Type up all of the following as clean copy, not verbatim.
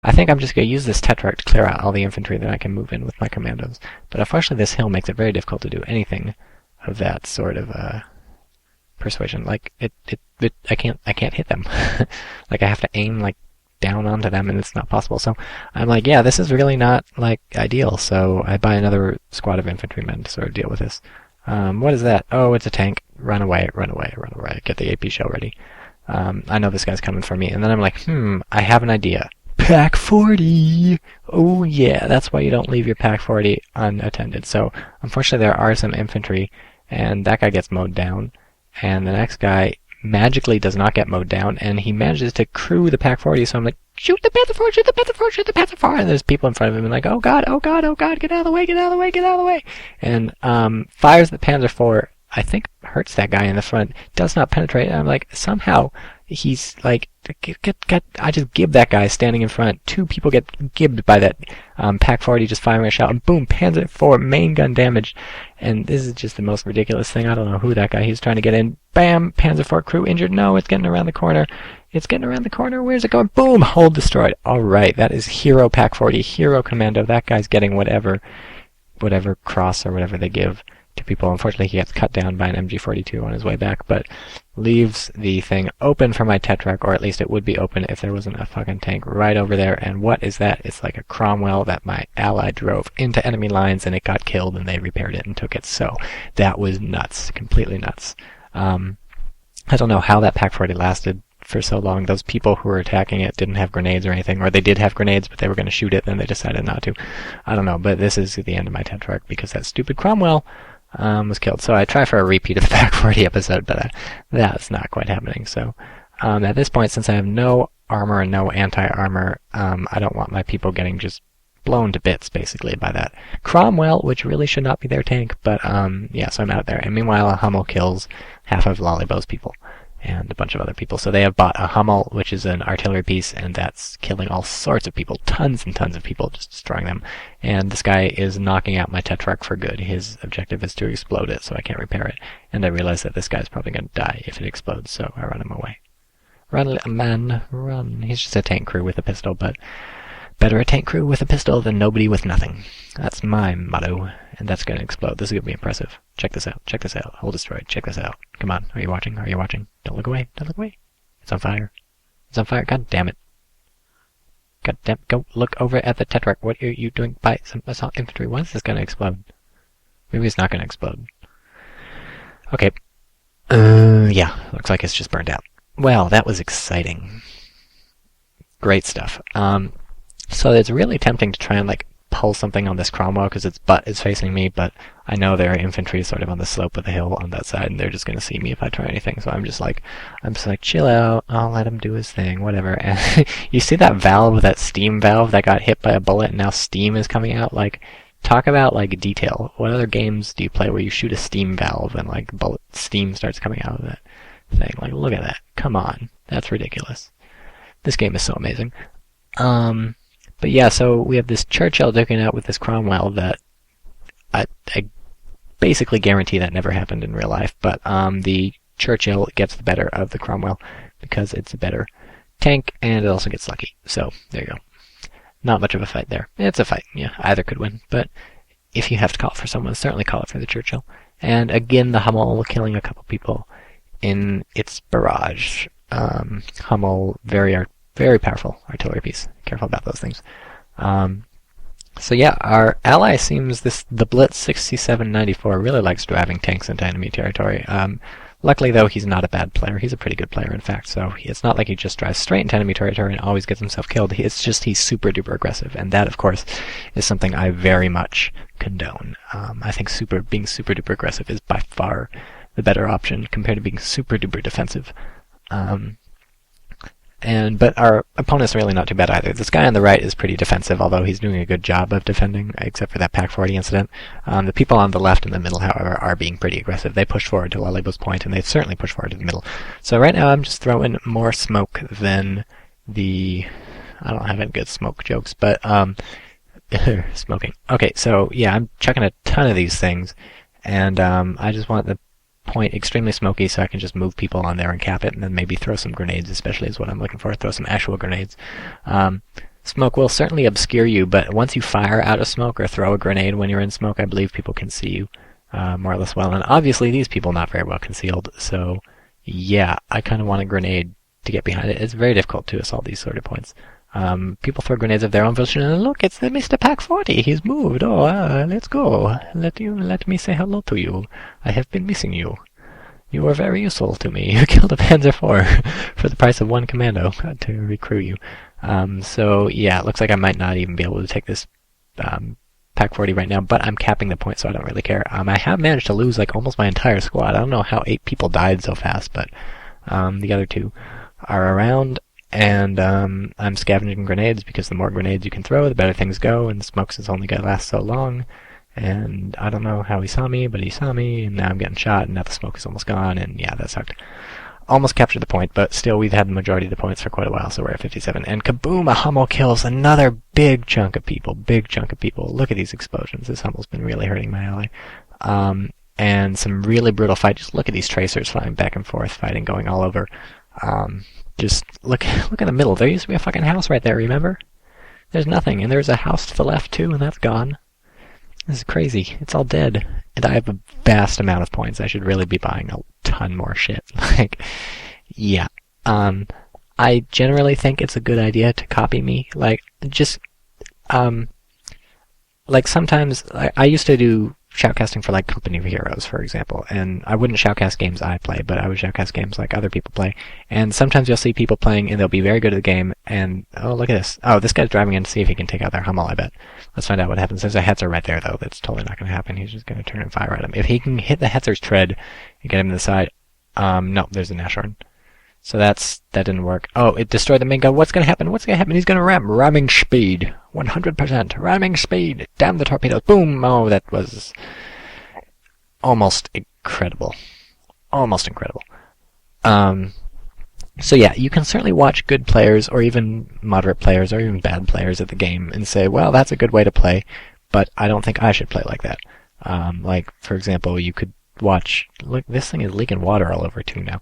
I think I'm just going to use this Tetrarch to clear out all the infantry that I can move in with my commandos. But unfortunately this hill makes it very difficult to do anything of that sort of persuasion. Like I can't hit them. Like I have to aim like down onto them and it's not possible. So I'm like, yeah, this is really not like ideal. So I buy another squad of infantrymen to sort of deal with this. What is that? Oh, it's a tank. Run away, run away, run away. Get the AP shell ready. I know this guy's coming for me. And then I'm like, I have an idea. Pack 40! Oh yeah, that's why you don't leave your Pack 40 unattended. So unfortunately there are some infantry, and that guy gets mowed down. And the next guy magically does not get mowed down, and he manages to crew the Pack 40, so I'm like, shoot the Panther 4, shoot the Panther 4, shoot the Panther 4, and there's people in front of him, and like, oh god, oh god, oh god, get out of the way, get out of the way, get out of the way, and fires the Panzer 4, I think hurts that guy in the front, does not penetrate, and I'm like, somehow, he's like, I just gib that guy standing in front, 2 people get gibbed by that Pack 40 just firing a shot, and boom, Panzer 4, main gun damage, and this is just the most ridiculous thing. I don't know who that guy, he's trying to get in, bam, Panzer 4 crew injured, no, it's getting around the corner, it's getting around the corner, where's it going, boom, hull destroyed, alright, that is hero Pack 40, hero commando, that guy's getting whatever cross or whatever they give to people. Unfortunately, he gets cut down by an MG42 on his way back, but leaves the thing open for my Tetrarch, or at least it would be open if there wasn't a fucking tank right over there. And what is that? It's like a Cromwell that my ally drove into enemy lines, and it got killed, and they repaired it and took it. So that was nuts, completely nuts. I don't know how that Pack 40 lasted for so long. Those people who were attacking it didn't have grenades or anything, or they did have grenades, but they were going to shoot it, and they decided not to. I don't know, but this is the end of my Tetrarch because that stupid Cromwell was killed. So I try for a repeat of the Pack 40 episode, but that's not quite happening. So at this point, since I have no armor and no anti-armor, I don't want my people getting just blown to bits, basically, by that Cromwell, which really should not be their tank, but yeah, so I'm out there. And meanwhile, a Hummel kills half of Lollybow's people and a bunch of other people. So they have bought a Hummel, which is an artillery piece, and that's killing all sorts of people, tons and tons of people, just destroying them. And this guy is knocking out my Tetrarch for good. His objective is to explode it, so I can't repair it. And I realize that this guy's probably going to die if it explodes, so I run him away. Run, little man, run. He's just a tank crew with a pistol, but better a tank crew with a pistol than nobody with nothing. That's my motto, and that's going to explode. This is going to be impressive. Check this out. Check this out. Hull destroyed. Check this out. Come on. Are you watching? Are you watching? Don't look away. Don't look away. It's on fire. It's on fire. God damn it. God damn it. Go look over at the Tetrarch. What are you doing by some assault infantry? When is this going to explode? Maybe it's not going to explode. Okay. Yeah. Looks like it's just burned out. Well, that was exciting. Great stuff. So it's really tempting to try and like pull something on this Cromwell because its butt is facing me, but I know their infantry is sort of on the slope of the hill on that side, and they're just going to see me if I try anything. So I'm just like, chill out. I'll let him do his thing, whatever. And you see that valve, that steam valve that got hit by a bullet, and now steam is coming out. Like, talk about like detail. What other games do you play where you shoot a steam valve and like bullet steam starts coming out of that thing? Like, look at that. Come on, that's ridiculous. This game is so amazing. But yeah, so we have this Churchill duking out with this Cromwell that I basically guarantee that never happened in real life, but the Churchill gets the better of the Cromwell because it's a better tank and it also gets lucky. So there you go. Not much of a fight there. It's a fight, yeah, either could win, but if you have to call it for someone, certainly call it for the Churchill. And again, the Hummel killing a couple people in its barrage. Hummel, very powerful artillery piece. Careful about those things. So yeah, our ally seems the Blitz 6794 really likes driving tanks into enemy territory. Luckily though, he's not a bad player. He's a pretty good player in fact, so it's not like he just drives straight into enemy territory and always gets himself killed. It's just he's super duper aggressive, and that of course is something I very much condone. I think being super duper aggressive is by far the better option compared to being super duper defensive. But our opponent's really not too bad either. This guy on the right is pretty defensive, although he's doing a good job of defending, except for that Pack 40 incident. The people on the left and the middle, however, are being pretty aggressive. They push forward to Lollybow's point, and they certainly push forward to the middle. So right now I'm just throwing more smoke than I don't have any good smoke jokes, but smoking. Okay, so yeah, I'm chucking a ton of these things, and I just want the point extremely smoky so I can just move people on there and cap it, and then maybe throw some grenades, especially is what I'm looking for. Throw some actual grenades. Smoke will certainly obscure you, but once you fire out of smoke or throw a grenade when you're in smoke, I believe people can see you more or less well. And obviously these people not very well concealed, so yeah, I kind of want a grenade to get behind it. It's very difficult to assault these sort of points. People throw grenades of their own volition, and look, it's the Mr. Pack 40. He's moved. Oh, let's go. Let me say hello to you. I have been missing you. You were very useful to me. You killed a Panzer IV for the price of one commando to recruit you. So yeah, it looks like I might not even be able to take this Pack 40 right now, but I'm capping the point, so I don't really care. I have managed to lose like almost my entire squad. I don't know how 8 people died so fast, but the other 2 are around, and I'm scavenging grenades because the more grenades you can throw, the better things go, and the smokes is only going to last so long. And I don't know how he saw me, but he saw me, and now I'm getting shot, and now the smoke is almost gone, and yeah, that sucked. Almost captured the point, but still we've had the majority of the points for quite a while, so we're at 57. And kaboom, a Hummel kills another big chunk of people. Look at these explosions. This Hummel's been really hurting my ally. And some really brutal fight. Just look at these tracers flying back and forth, fighting, going all over. Just look in the middle. There used to be a fucking house right there, remember? There's nothing, and there's a house to the left too, and that's gone. This is crazy. It's all dead. And I have a vast amount of points. I should really be buying a ton more shit. Like, yeah. I generally think it's a good idea to copy me. Like, just, like sometimes, I used to do shoutcasting for like Company of Heroes, for example, and I wouldn't shoutcast games I play, but I would shoutcast games like other people play, and sometimes you'll see people playing and they'll be very good at the game, and oh, look at this. Oh, this guy's driving in to see if he can take out their Hummel, I bet. Let's find out what happens. There's a Hetzer right there, though. That's totally not going to happen. He's just going to turn and fire at him. If he can hit the Hetzer's tread and get him to the side, no, there's a Nashorn. So that didn't work. Oh, it destroyed the main gun. What's going to happen? He's going to ram. Ramming speed. 100%. Ramming speed. Damn the torpedoes. Boom. Oh, that was almost incredible. Almost incredible. So yeah, you can certainly watch good players, or even moderate players, or even bad players at the game, and say, well, that's a good way to play, but I don't think I should play like that. Like, for example, you could watch... Look, this thing is leaking water all over too now.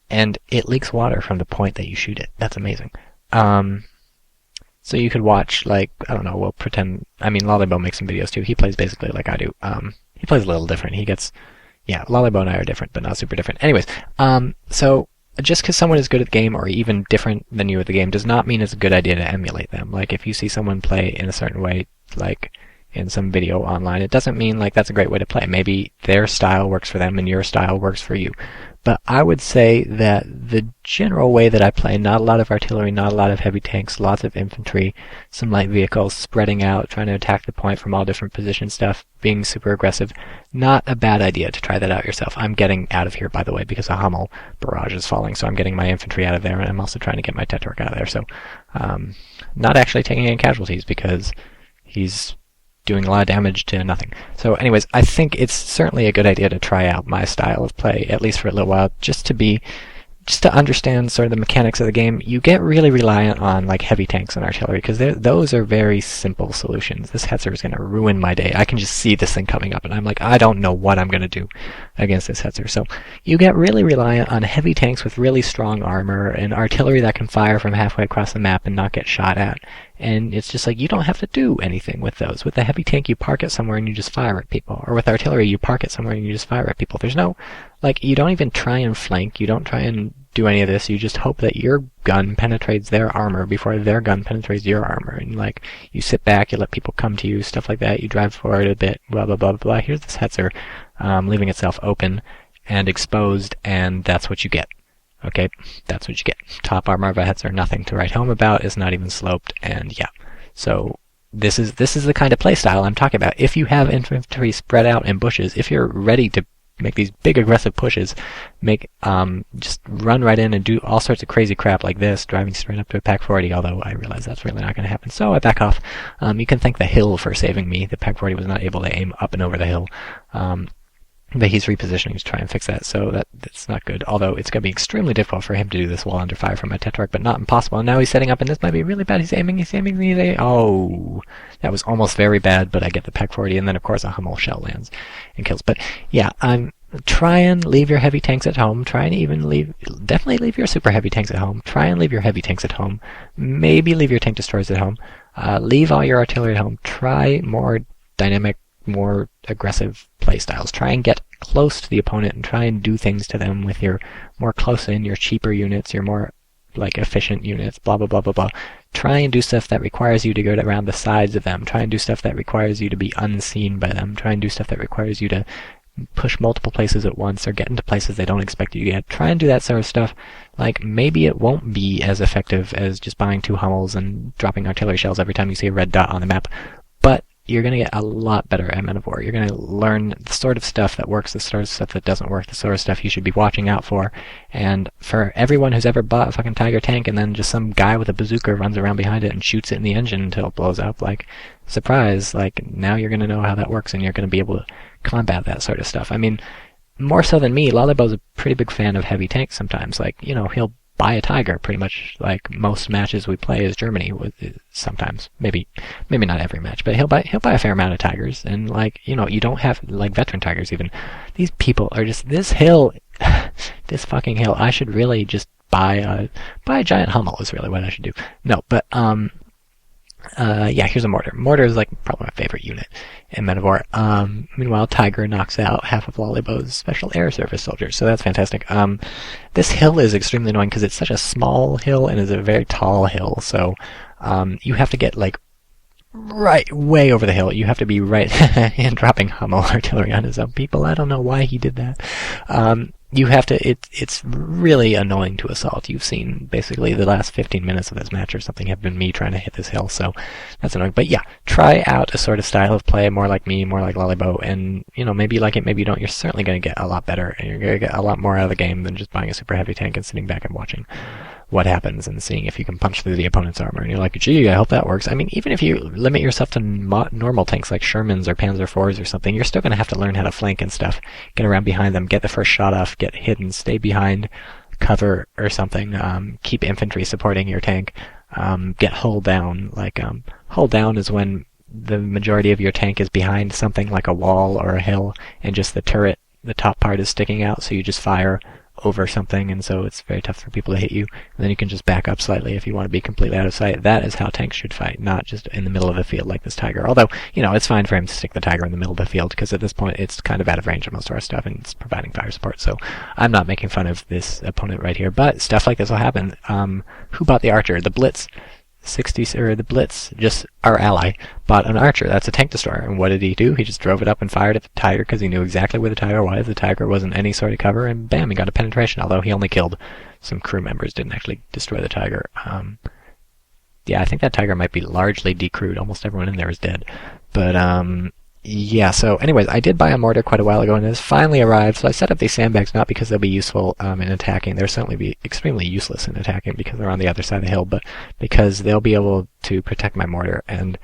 And it leaks water from the point that you shoot it. That's amazing. So you could watch, like, I don't know, we'll pretend... I mean, Lollybo makes some videos too. He plays basically like I do. He plays a little different. He gets... Yeah, Lollybo and I are different, but not super different. Anyways, so just because someone is good at the game or even different than you at the game does not mean it's a good idea to emulate them. Like, if you see someone play in a certain way, like in some video online, it doesn't mean like that's a great way to play. Maybe their style works for them and your style works for you. But I would say that the general way that I play, not a lot of artillery, not a lot of heavy tanks, lots of infantry, some light vehicles, spreading out, trying to attack the point from all different position stuff, being super aggressive, not a bad idea to try that out yourself. I'm getting out of here, by the way, because a Hummel barrage is falling, so I'm getting my infantry out of there, and I'm also trying to get my Tetrarch out of there, so not actually taking any casualties, because he's doing a lot of damage to nothing. So anyways, I think it's certainly a good idea to try out my style of play, at least for a little while, just to understand sort of the mechanics of the game. You get really reliant on like heavy tanks and artillery, because those are very simple solutions. This Hetzer is going to ruin my day. I can just see this thing coming up, and I'm like, I don't know what I'm going to do against this Hetzer. So you get really reliant on heavy tanks with really strong armor and artillery that can fire from halfway across the map and not get shot at. And it's just like, you don't have to do anything with those. With the heavy tank, you park it somewhere and you just fire at people. Or with artillery, you park it somewhere and you just fire at people. There's no, like, you don't even try and flank. You don't try and do any of this. You just hope that your gun penetrates their armor before their gun penetrates your armor. And, like, you sit back, you let people come to you, stuff like that. You drive forward a bit, blah, blah, blah, blah. Here's this Hetzer leaving itself open and exposed, and that's what you get. Okay, that's what you get. Top armor of a Hetzer, nothing to write home about, is not even sloped, and yeah. So this is the kind of playstyle I'm talking about. If you have infantry spread out in bushes, if you're ready to make these big aggressive pushes, just run right in and do all sorts of crazy crap like this, driving straight up to a Pack 40, although I realize that's really not going to happen, so I back off. You can thank the hill for saving me. The Pack 40 was not able to aim up and over the hill. But he's repositioning to try and fix that, so that's not good. Although it's going to be extremely difficult for him to do this while under fire from my Tetrarch, but not impossible. And now he's setting up, and this might be really bad. He's aiming. Oh, that was almost very bad, but I get the Pack 40, and then of course a Hummel shell lands and kills. But yeah, try and leave your heavy tanks at home. Try and even definitely leave your super heavy tanks at home. Try and leave your heavy tanks at home. Maybe leave your tank destroyers at home. Leave all your artillery at home. Try more dynamic, more aggressive playstyles. Try and get close to the opponent and try and do things to them with your more close-in, your cheaper units, your more efficient units, blah blah blah blah blah. Try and do stuff that requires you to go around the sides of them. Try and do stuff that requires you to be unseen by them. Try and do stuff that requires you to push multiple places at once or get into places they don't expect you to get. Try and do that sort of stuff. Maybe it won't be as effective as just buying 2 Hummels and dropping artillery shells every time you see a red dot on the map, but you're going to get a lot better at Men of War. You're going to learn the sort of stuff that works, the sort of stuff that doesn't work, the sort of stuff you should be watching out for. And for everyone who's ever bought a fucking Tiger tank and then just some guy with a bazooka runs around behind it and shoots it in the engine until it blows up, surprise, now you're going to know how that works and you're going to be able to combat that sort of stuff. I mean, more so than me, Lalibo's a pretty big fan of heavy tanks sometimes. He'll buy a Tiger pretty much most matches we play as Germany sometimes. Maybe not every match, but he'll buy a fair amount of Tigers. And you don't have veteran Tigers even. These people are just this hill, this fucking hill. I should really just buy a giant Hummel is really what I should do. No, but yeah, here's a mortar. Mortar is probably my favorite unit in Men of War. Meanwhile, Tiger knocks out half of Lalibo's special air service soldiers, so that's fantastic. This hill is extremely annoying because it's such a small hill and is a very tall hill, so you have to get right way over the hill. You have to be right and dropping Hummel artillery on his own people. I don't know why he did that. You have to, it's really annoying to assault. You've seen basically the last 15 minutes of this match or something have been me trying to hit this hill, so that's annoying. But yeah, try out a sort of style of play more like me, more like Lalibo, and maybe you like it, maybe you don't. You're certainly going to get a lot better, and you're going to get a lot more out of the game than just buying a super heavy tank and sitting back and watching what happens and seeing if you can punch through the opponent's armor. And you're like, gee, I hope that works. I mean, even if you limit yourself to normal tanks like Shermans or Panzer IVs or something, you're still going to have to learn how to flank and stuff. Get around behind them, get the first shot off, get hidden, stay behind cover or something. Keep infantry supporting your tank. Get hull down. Hull down is when the majority of your tank is behind something like a wall or a hill, and just the turret, the top part is sticking out, so you just fire over something, and so it's very tough for people to hit you. And then you can just back up slightly if you want to be completely out of sight. That is how tanks should fight, not just in the middle of the field like this Tiger. Although, it's fine for him to stick the Tiger in the middle of the field, because at this point it's kind of out of range of most of our stuff, and it's providing fire support. So I'm not making fun of this opponent right here, but stuff like this will happen. Who bought the Archer? The Blitz. The Blitz, just our ally, bought an Archer. That's a tank destroyer. And what did he do? He just drove it up and fired at the Tiger because he knew exactly where the Tiger was. The Tiger wasn't any sort of cover, and bam, he got a penetration, although he only killed some crew members, didn't actually destroy the Tiger. Yeah, I think that Tiger might be largely decrewed. Almost everyone in there is dead. But, yeah, so anyways, I did buy a mortar quite a while ago, and it has finally arrived. So I set up these sandbags not because they'll be useful in attacking. They'll certainly be extremely useless in attacking because they're on the other side of the hill, but because they'll be able to protect my mortar. And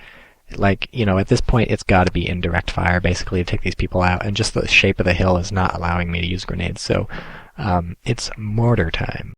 at this point, it's got to be in direct fire, basically, to take these people out. And just the shape of the hill is not allowing me to use grenades. So it's mortar time.